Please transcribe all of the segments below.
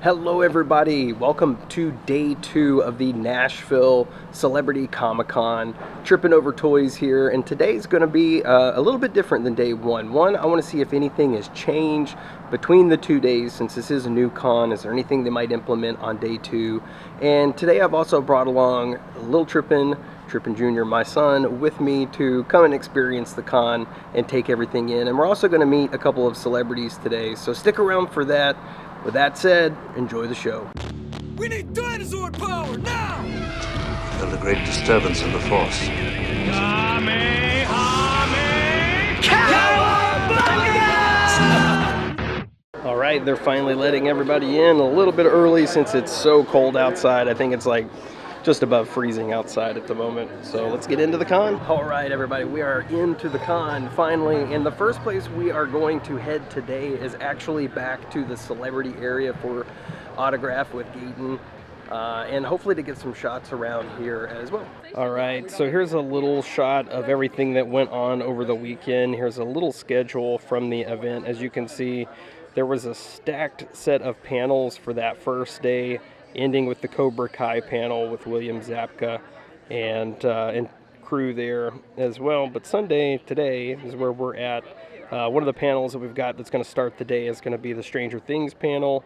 Hello everybody, welcome to day 2 of the Nashville Celebrity Comic Con. Tripping over toys here, and today's going to be a little bit different than day 1. I want to see if anything has changed between the 2 days since this is a new con. Is there anything they might implement on day 2? And today I've also brought along little Trippin Jr., my son, with me to come and experience the con and take everything in. And we're also going to meet a couple of celebrities today, so stick around for that. With that said, enjoy the show. We need dinosaur power now! Felt a great disturbance in the force. All right, they're finally letting everybody in a little bit early since it's so cold outside. I think it's like just above freezing outside at the moment. So let's get into the con. All right, everybody, we are into the con finally. And the first place we are going to head today is actually back to the celebrity area for autograph with Gaten. And hopefully to get some shots around here as well. All right, so here's a little shot of everything that went on over the weekend. Here's a little schedule from the event. As you can see, there was a stacked set of panels for that first day, ending with the Cobra Kai panel with William Zabka and crew there as well. But Sunday, today, is where we're at. One of the panels that we've got that's going to start the day is going to be the Stranger Things panel.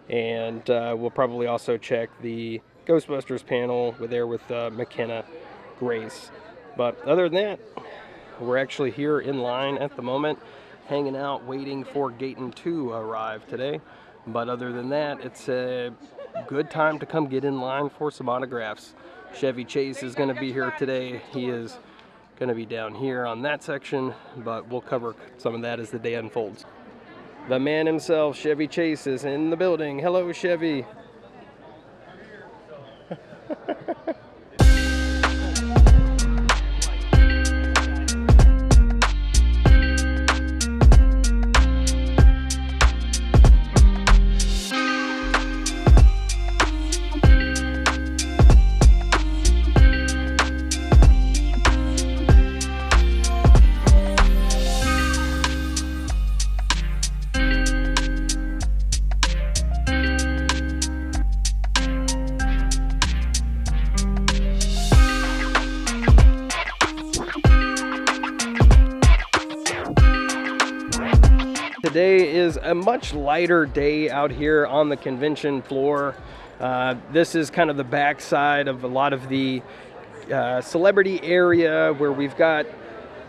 And we'll probably also check the Ghostbusters panel with McKenna Grace. But other than that, we're actually here in line at the moment, hanging out, waiting for Gaten to arrive today. But other than that, it's a good time to come get in line for some autographs. Chevy Chase is going to be here today. He is going to be down here on that section, but we'll cover some of that as the day unfolds. The man himself, Chevy Chase, is in the building. Hello, Chevy. Today is a much lighter day out here on the convention floor. This is kind of the backside of a lot of the celebrity area where we've got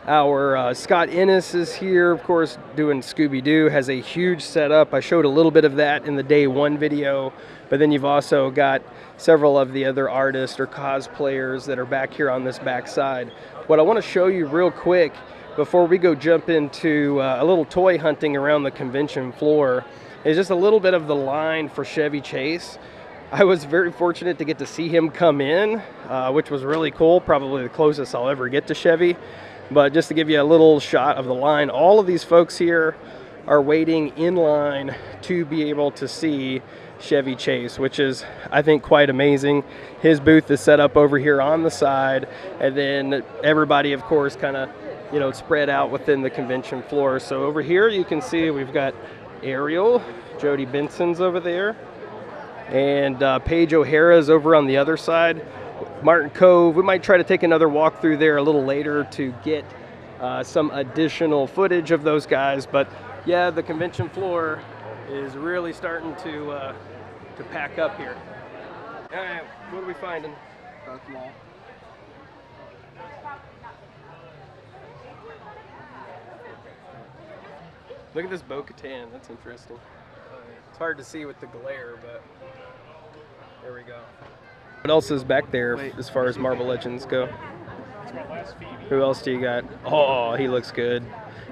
our Scott Ennis is here, of course, doing Scooby-Doo, has a huge setup. I showed a little bit of that in the day 1 video, but then you've also got several of the other artists or cosplayers that are back here on this backside. What I want to show you real quick before we go jump into a little toy hunting around the convention floor is just a little bit of the line for Chevy Chase. I was very fortunate to get to see him come in, which was really cool, probably the closest I'll ever get to Chevy. But just to give you a little shot of the line, all of these folks here are waiting in line to be able to see Chevy Chase, which is, I think, quite amazing. His booth is set up over here on the side, and then everybody, of course, kind of spread out within the convention floor. So over here you can see we've got Ariel, Jody Benson's over there, and Paige O'Hara's over on the other side. Martin Cove, we might try to take another walk through there a little later to get some additional footage of those guys. But yeah, the convention floor is really starting to pack up here. All right, what are we finding? Look at this Bo-Katan, that's interesting. It's hard to see with the glare, but there we go. What else is back there as far as Marvel Legends go? Who else do you got? Oh, he looks good.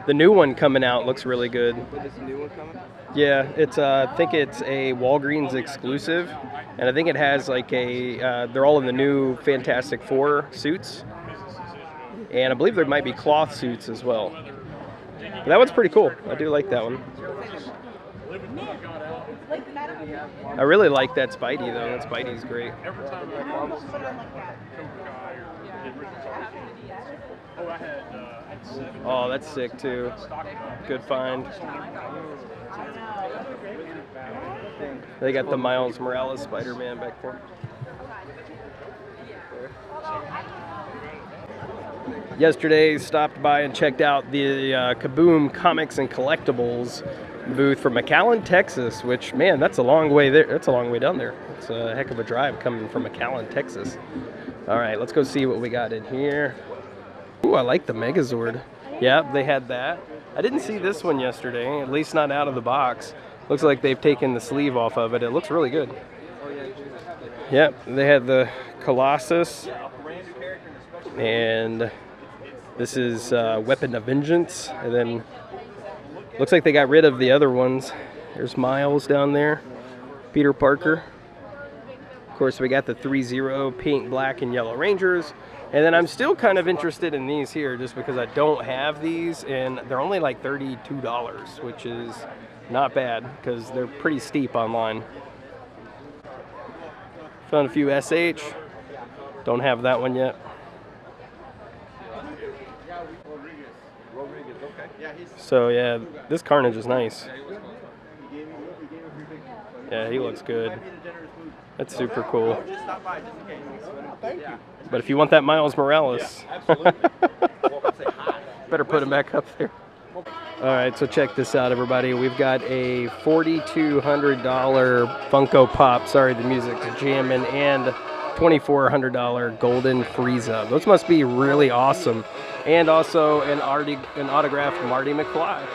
The new one coming out looks really good. Is the new one coming? Yeah, it's I think it's a Walgreens exclusive, and I think it has like they're all in the new Fantastic Four suits, and I believe there might be cloth suits as well. But that one's pretty cool. I do like that one. I really like that Spidey though. That Spidey's great. Oh, that's sick too. Good find. They got the Miles Morales Spider-Man back there. Yesterday, stopped by and checked out the Kaboom Comics and Collectibles booth from McAllen, Texas, which, man, that's a long way there. That's a long way down there. It's a heck of a drive coming from McAllen, Texas. All right, let's go see what we got in here. Ooh, I like the Megazord. Yeah, they had that. I didn't see this one yesterday, at least not out of the box. Looks like they've taken the sleeve off of it. It looks really good. Yep, they had the Colossus. And this is Weapon of Vengeance. And then looks like they got rid of the other ones. There's Miles down there. Peter Parker. Of course, we got the 3-0 pink, black, and yellow Rangers. And then I'm still kind of interested in these here just because I don't have these. And they're only like $32, which is not bad because they're pretty steep online. Found a few SH. Don't have that one yet. So yeah, this Carnage is nice. Yeah, he looks good. That's super cool. But if you want that Miles Morales, better put him back up there. All right, so check this out, everybody. We've got a $4,200 Funko Pop. Sorry, the music's jamming, and $2,400 Golden Frieza. Those must be really awesome. And also an autographed Marty McFly.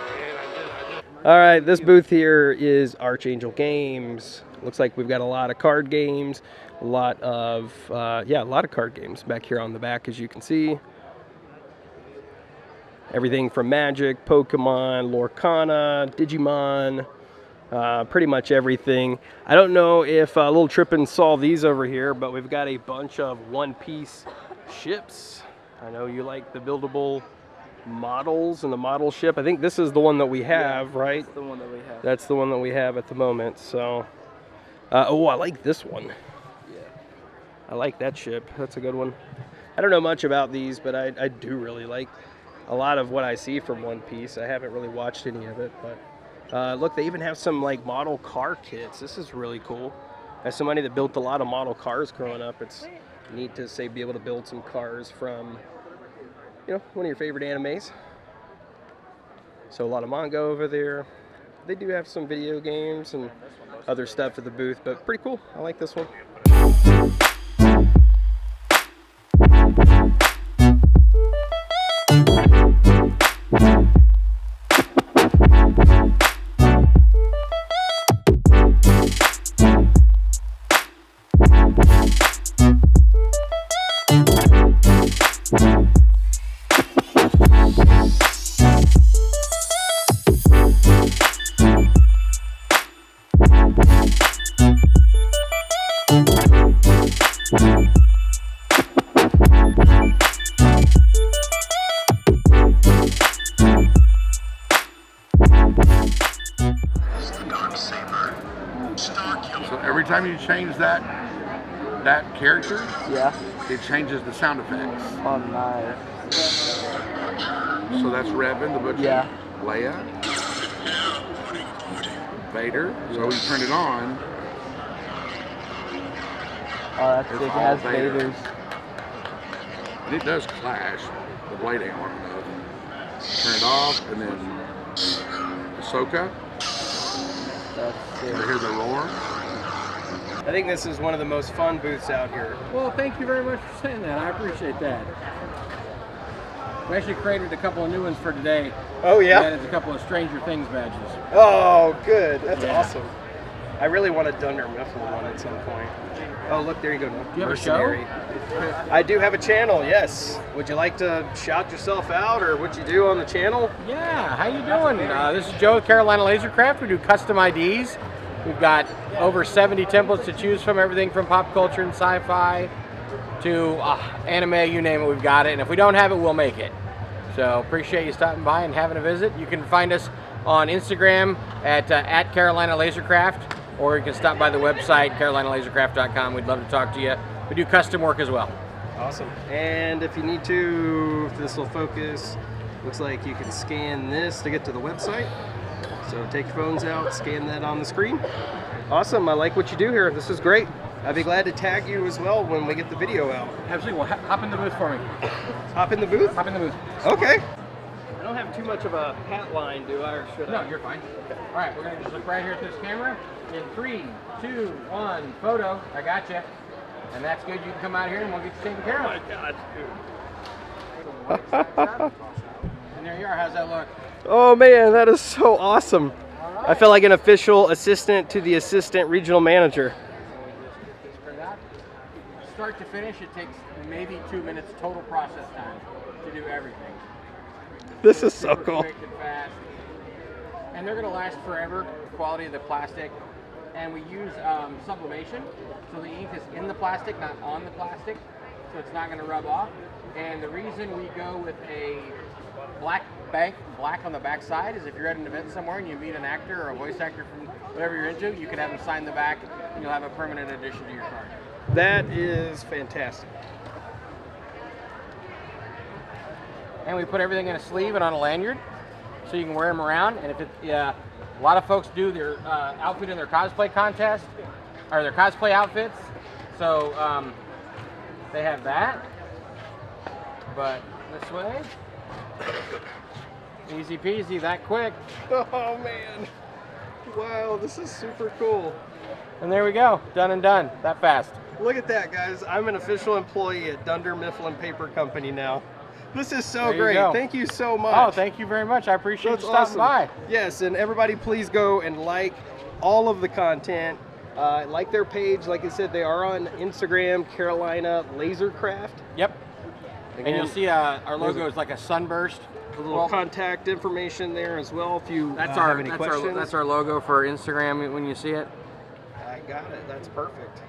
All right, this booth here is Archangel Games. Looks like we've got a lot of card games, a lot of card games back here on the back, as you can see. Everything from Magic, Pokemon, Lorcana, Digimon, pretty much everything. I don't know if Little Trippin saw these over here, but we've got a bunch of one-piece ships. I know you like the buildable models and the model ship. I think this is the one that we have, right? That's the one that we have. That's the one that we have at the moment. So, oh, I like this one. Yeah. I like that ship. That's a good one. I don't know much about these, but I do really like a lot of what I see from One Piece. I haven't really watched any of it, but look, they even have some like model car kits. This is really cool. As somebody that built a lot of model cars growing up, it's neat to be able to build some cars from, you know, one of your favorite animes. So a lot of manga over there. They do have some video games and other stuff at the booth, but pretty cool. I like this one. So every time you change that character, Yeah. it changes the sound effects. Oh, nice. So that's Revan, the Butcher, Yeah. Leia, Vader. So when you turn it on, Oh, that's It's sick. It all has Vader. Vader's. and it does clash. The blade ain't long enough. Turn it off, and then Ahsoka. That's You sick. hear the roar. I think this is one of the most fun booths out here. Well, thank you very much for saying that. I appreciate that. We actually created a couple of new ones for today. Oh We yeah? added a couple of Stranger Things badges. Oh, good. That's Yeah. awesome. I really want a Dunder Mifflin one at some point. Oh, look, there you go. Do you have a show? Mercenary. I do have a channel, yes. Would you like to shout yourself out, or what you do on the channel? Yeah, how you doing? This is Joe with Carolina Lasercraft. We do custom IDs. We've got over 70 templates to choose from, everything from pop culture and sci-fi to anime, you name it, we've got it. And if we don't have it, we'll make it. So appreciate you stopping by and having a visit. You can find us on Instagram at Carolina Lasercraft, or you can stop by the website, carolinalasercraft.com. We'd love to talk to you. We do custom work as well. Awesome. And if you need to, if this will focus, looks like you can scan this to get to the website. So take your phones out, scan that on the screen. Awesome, I like what you do here. This is great. I'd be glad to tag you as well when we get the video out. Absolutely. Well, hop in the booth for me. Hop in the booth? Hop in the booth. Okay. I don't have too much of a hat line, do I, or should I? No, you're fine. All right, we're gonna just look right here at this camera. In 3, 2, 1, photo. I got you. And that's good. You can come out here and we'll get you taken care of. Oh my God, And there you are. How's that look? oh man, that is so awesome. All right. I feel like an official assistant to the assistant regional manager. Start to finish, it takes maybe 2 minutes total process time to do everything. This is so Super cool. quick and fast. And they're going to last forever, the quality of the plastic. And we use sublimation, so the ink is in the plastic, not on the plastic, so it's not going to rub off. And the reason we go with a black on the back side is if you're at an event somewhere and you meet an actor or a voice actor from whatever you're into, you can have them sign the back and you'll have a permanent addition to your card. That is fantastic. And we put everything in a sleeve and on a lanyard, so you can wear them around. And if it, a lot of folks do their outfit in their cosplay contest, or their cosplay outfits. So they have that. But this way, easy peasy, that quick. Oh man. Wow, this is super cool. And there we go, done and done, that fast. Look at that, guys. I'm an official employee at Dunder Mifflin Paper Company now. This is so There you great. go. Thank you so much. Oh, thank you very much. I appreciate That's you stopping awesome. by. Yes, and everybody please go and like all of the content. Like their page. Like I said, they are on Instagram, Carolina Lasercraft. Yep. Again, And you'll see our logo is like a sunburst. a little contact information there as well if you That's have any questions. that's our logo for Instagram when you see it. I got it. That's perfect.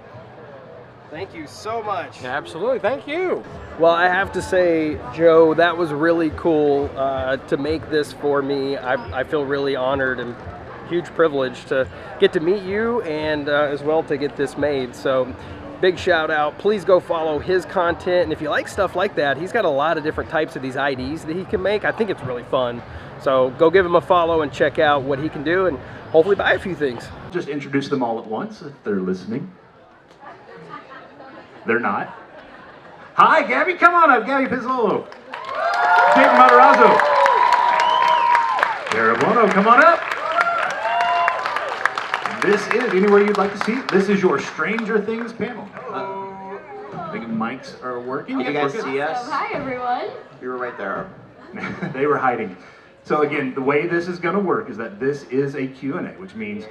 Thank you so much. Yeah, absolutely. Thank you. Well, I have to say, Joe, that was really cool to make this for me. I feel really honored and huge privilege to get to meet you and as well to get this made. So big shout out. Please go follow his content. And if you like stuff like that, he's got a lot of different types of these IDs that he can make. I think it's really fun. So go give him a follow and check out what he can do and hopefully buy a few things. Just introduce them all at once if they're listening. They're not. Hi, Gabby, come on up. Gabby Pizzolo. Gaten Matarazo. Cara Buono, come on up. This is, anywhere you'd like to see, this is your Stranger Things panel. I think mics are working. You guys see us? So, hi everyone. You were right there. They were hiding. So again, the way this is going to work is that this is a Q&A, which means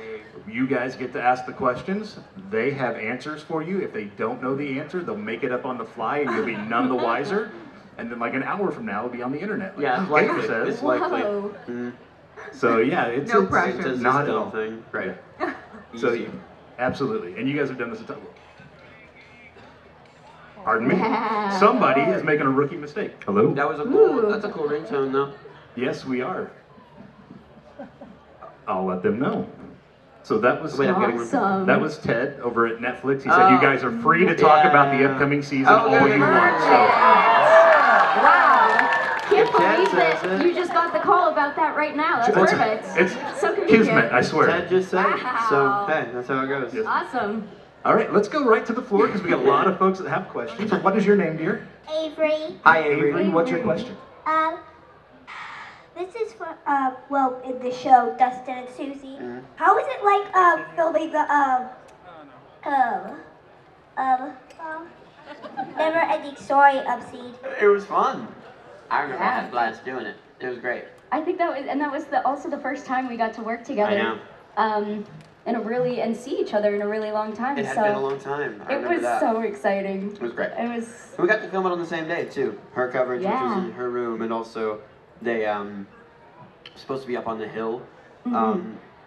you guys get to ask the questions. They have answers for you. If they don't know the answer, they'll make it up on the fly and you'll be none the wiser. And then like an hour from now, it'll be on the internet. Like Yeah, Gator likely. says. It's likely. Whoa. So yeah, it's, No it's, pressure. it's not at all. Thing. Right. So Easy. absolutely. And you guys have done this a ton. Pardon me? Somebody is making a rookie mistake. Hello? That was a cool. That's a cool ringtone, though. Yes, we are. I'll let them know. So that was Wait, I'm getting Awesome. that was Ted over at Netflix. He said you guys are free to talk about the upcoming season all good. you want. So Wow. Can't If Ted believe says that it. you just got the call about that right now. That's perfect. it's So convenient. kismet, I swear. Ted just said it. So, Wow. hey, that's how it goes. Yes. Awesome. All right, let's go right to the floor because we got a lot of folks that have questions. What is your name, dear? Avery. Hi, Avery. Avery, what's your question? This is for, well, in the show, Dustin and Susie. How is it like, filming the, never-ending story of Seed? It was fun. I remember I had a blast doing it. It was great. I think that was also the first time we got to work together. I know. And see each other in a really long time. It had so been a long time. I it remember was that. so exciting. It was great. It was. We got to film it on the same day too. Her coverage, which Yeah. was in her room, and also they supposed to be up on the hill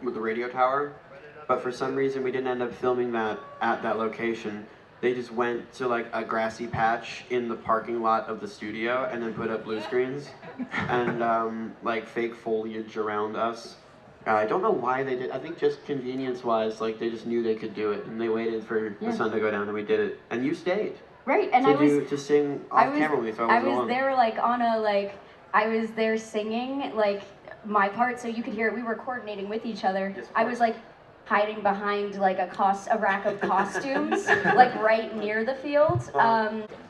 with the radio tower, but for some reason we didn't end up filming that at that location. They just went to like a grassy patch in the parking lot of the studio and then put up blue screens and like fake foliage around us. I don't know why they did. I think just convenience-wise, like they just knew they could do it, and they waited for the sun to go down, and we did it. And you stayed. Right, and to sing off camera with me, so I was there like on a I was there singing like my part so you could hear it. We were coordinating with each other. I was like hiding behind like a rack of costumes, like right near the field.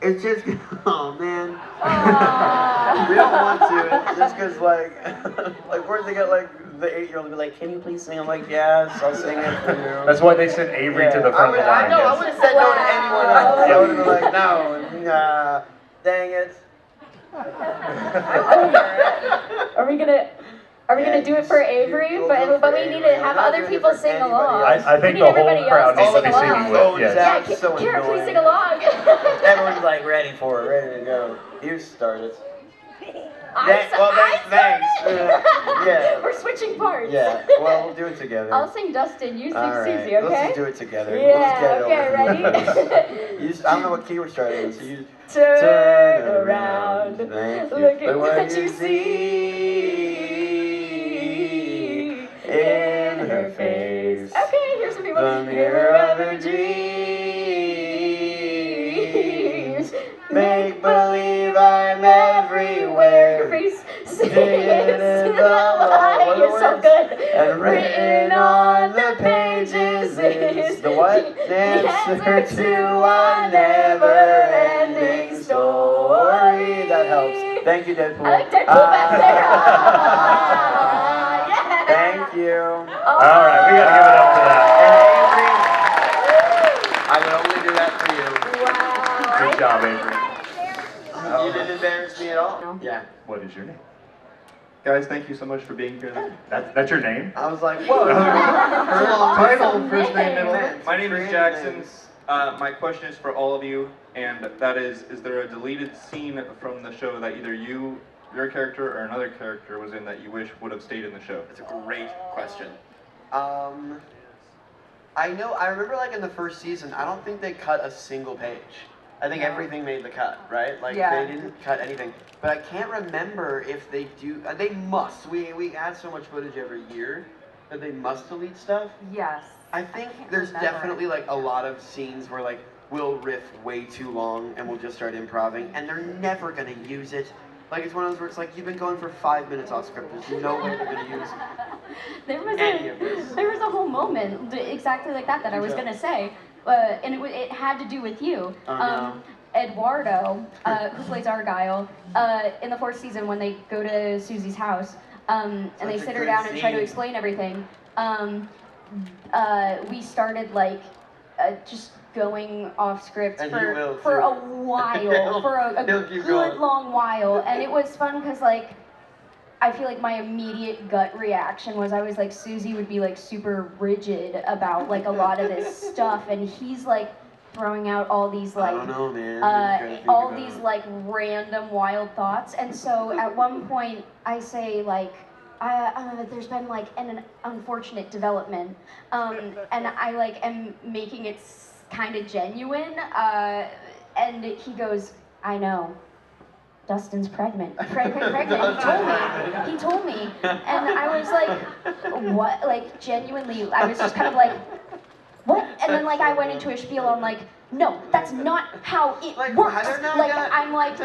It's just, oh man. We don't want to. It's just because like, like where'd they get like the 8-year-old to be like, can you please sing? I'm like, yes, I'll sing it for you. That's why they sent Avery to the front of the line. I know. I would have said no to anyone else. I would have been like, no, nah, dang it. Are we gonna do it for Avery? But we need to have other people sing along. I think the whole crowd needs to be singing with. Yes. Yeah, Cara, please sing along. Everyone's like ready for it, ready to go. You started. Thanks. Yeah. We're switching parts. Yeah. Well, we'll do it together. I'll sing Dustin. You sing All right. Susie. Okay. Let's just do it together. Yeah. Okay. Ready? I don't know what key we're starting in, so you Turn around. Thank you. Look at what you see in her face. Okay. Here's some people. The mirror of her dreams. Make believe I'm everywhere. Your face singing in the light. You're so good. And written on the pages is the what? The answer to a never-ending story. That helps. Thank you, Deadpool. I like Deadpool back there. Yeah. Thank you. All right, we gotta give it up to that. And Avery, I would only do that for you. Wow. Good job, Avery. You didn't embarrass me at all. Yeah. What is your name? Guys, thank you so much for being here. That's your name? I was like, whoa. Title, first name, middle name. My name is Jackson. Names. My question is for all of you, and that is there a deleted scene from the show that either your character or another character was in that you wish would have stayed in the show? It's a great question. I remember like in the first season, I don't think they cut a single page. I think everything made the cut, right? Like they didn't cut anything. But I can't remember if they do. They must. We add so much footage every year that they must delete stuff. Yes. I think there's definitely like a lot of scenes where like we'll riff way too long and we'll just start improvising, and they're never gonna use it. Like it's one of those where it's like you've been going for 5 minutes off script. There's no way they're gonna use There was any of this. There was a whole moment exactly like that I was gonna say. And it had to do with you. Eduardo, who plays Argyle, in the 4th season when they go to Susie's house, and they sit her down and try to explain everything, we started like just going off script for a while, for a good long while, and it was fun because like I feel like my immediate gut reaction was I was like, Susie would be like super rigid about like a lot of this stuff, and he's like throwing out all these like, I don't know, man. all these like random wild thoughts, and so at one point I say like, there's been like an unfortunate development, and I like am making it kind of genuine, and he goes, I know. Dustin's pregnant. Pregnant. He told me. And I was like, what? Like, genuinely, I was just kind of like, what? And then, like, I went into a spiel on, like, no, that's not how it works. I'm like,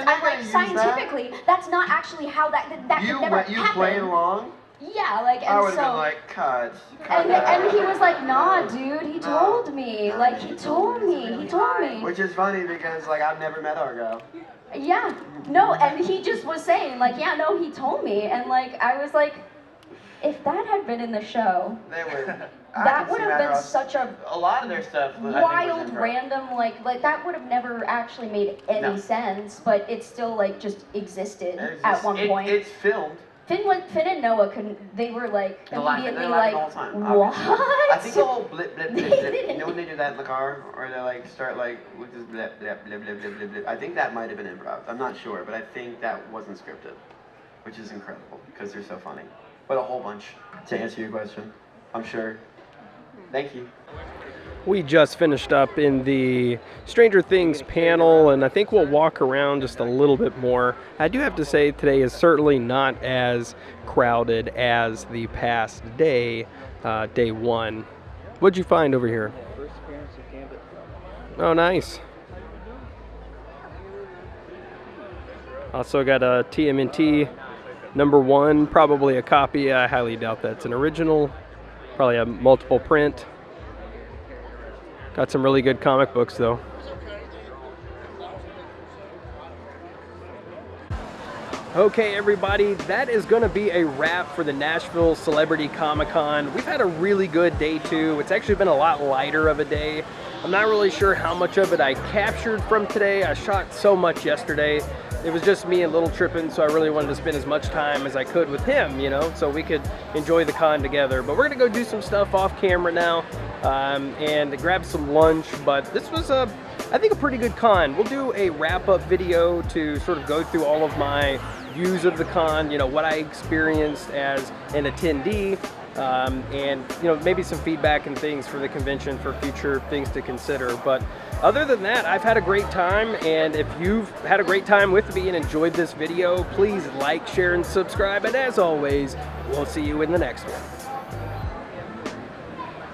scientifically, that's not actually how that could never happen. You played along? Yeah, like, and I would so... have been like, cut and he was like, nah, dude, he told me. Like, he told me. Which is funny because, like, I've never met Argyle. Yeah, no, and he just was saying, like, yeah, no, he told me, and, like, I was like, if that had been in the show, that would have been such a lot of their stuff wild, random, like, that would have never actually made any sense, but it still, like, just existed at one point. It's filmed. Finn and Noah couldn't, they were, like, immediately, like, what? I think the whole blip, you know when they do that in the car? Or they, like, start, like, with this blip, blip, blip, blip, blip, blip, blip. I think that might have been improv. I'm not sure, but I think that wasn't scripted, which is incredible, because they're so funny. But a whole bunch, to answer your question, I'm sure. Thank you. We just finished up in the Stranger Things panel, and I think we'll walk around just a little bit more. I do have to say today is certainly not as crowded as the past day, day one. What'd you find over here? First appearance of Gambit. Oh, nice. Also got a TMNT #1, probably a copy. I highly doubt that's an original. Probably a multiple print. Got some really good comic books though. Okay, everybody, that is going to be a wrap for the Nashville Celebrity Comic Con. We've had a really good day too. It's actually been a lot lighter of a day. I'm not really sure how much of it I captured from today. I shot so much yesterday. It was just me and little Trippin, so I really wanted to spend as much time as I could with him, you know, so we could enjoy the con together. But we're gonna go do some stuff off camera now and grab some lunch. But this was I think a pretty good con. We'll do a wrap-up video to sort of go through all of my views of the con, you know, what I experienced as an attendee, and you know, maybe some feedback and things for the convention for future things to consider. But other than that, I've had a great time, and if you've had a great time with me and enjoyed this video, please like, share, and subscribe. And as always, we'll see you in the next one.